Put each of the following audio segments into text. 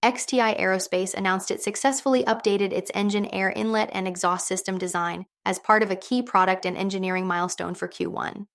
XTI Aerospace announced it successfully updated its engine air inlet and exhaust system design as part of a key product and engineering milestone for Q1.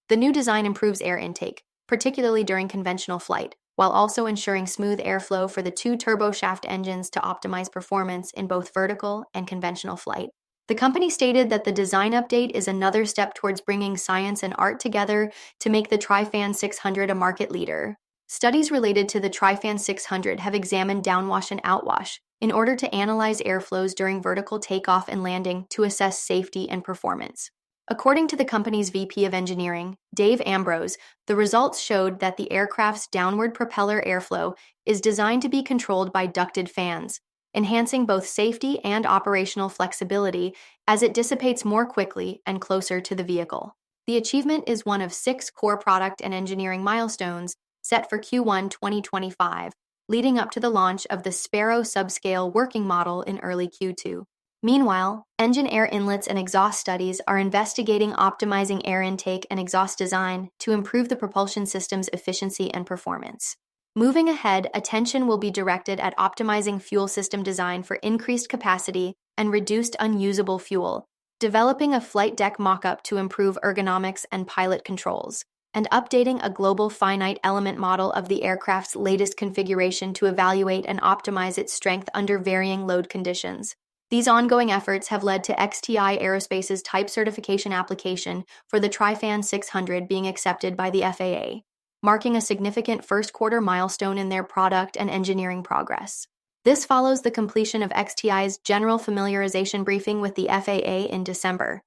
The new design improves air intake, particularly during conventional flight, while also ensuring smooth airflow for the two turboshaft engines to optimize performance in both vertical and conventional flight. The company stated that the design update is another step towards bringing science and art together to make the TriFan 600 a market leader. Studies related to the TriFan 600 have examined downwash and outwash in order to analyze airflows during vertical takeoff and landing to assess safety and performance. According to the company's VP of Engineering, Dave Ambrose, the results showed that the aircraft's downward propeller airflow is designed to be controlled by ducted fans, enhancing both safety and operational flexibility as it dissipates more quickly and closer to the vehicle. The achievement is one of 6 core product and engineering milestones set for Q1 2025, leading up to the launch of the Sparrow subscale working model in early Q2. Meanwhile, engine air inlets and exhaust studies are investigating optimizing air intake and exhaust design to improve the propulsion system's efficiency and performance. Moving ahead, attention will be directed at optimizing fuel system design for increased capacity and reduced unusable fuel, developing a flight deck mock-up to improve ergonomics and pilot controls, and updating a global finite element model of the aircraft's latest configuration to evaluate and optimize its strength under varying load conditions. These ongoing efforts have led to XTI Aerospace's type certification application for the TriFan 600 being accepted by the FAA, marking a significant first-quarter milestone in their product and engineering progress. This follows the completion of XTI's general familiarization briefing with the FAA in December.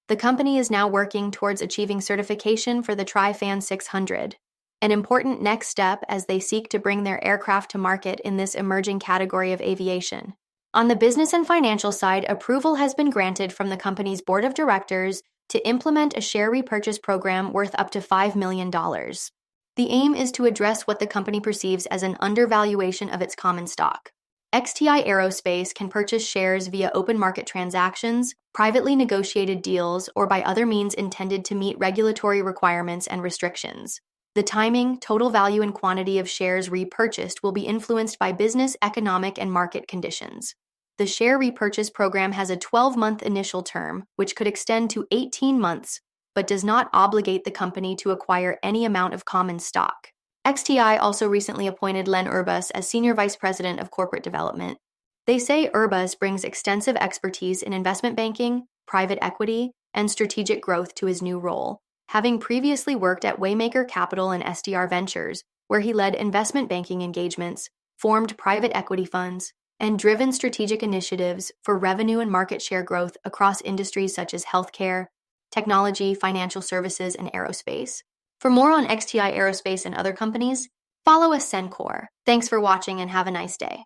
The company is now working towards achieving certification for the TriFan 600, an important next step as they seek to bring their aircraft to market in this emerging category of aviation. On the business and financial side, approval has been granted from the company's board of directors to implement a share repurchase program worth up to $5 million. The aim is to address what the company perceives as an undervaluation of its common stock. XTI Aerospace can purchase shares via open market transactions, privately negotiated deals, or by other means intended to meet regulatory requirements and restrictions. The timing, total value, and quantity of shares repurchased will be influenced by business, economic, and market conditions. The share repurchase program has a 12-month initial term, which could extend to 18 months, but does not obligate the company to acquire any amount of common stock. XTI also recently appointed Len Urbas as Senior Vice President of Corporate Development. They say Urbas brings extensive expertise in investment banking, private equity, and strategic growth to his new role, having previously worked at Waymaker Capital and SDR Ventures, where he led investment banking engagements, formed private equity funds, and driven strategic initiatives for revenue and market share growth across industries such as healthcare, technology, financial services, and aerospace. For more on XTI Aerospace and other companies, follow Ascencore. Thanks for watching and have a nice day.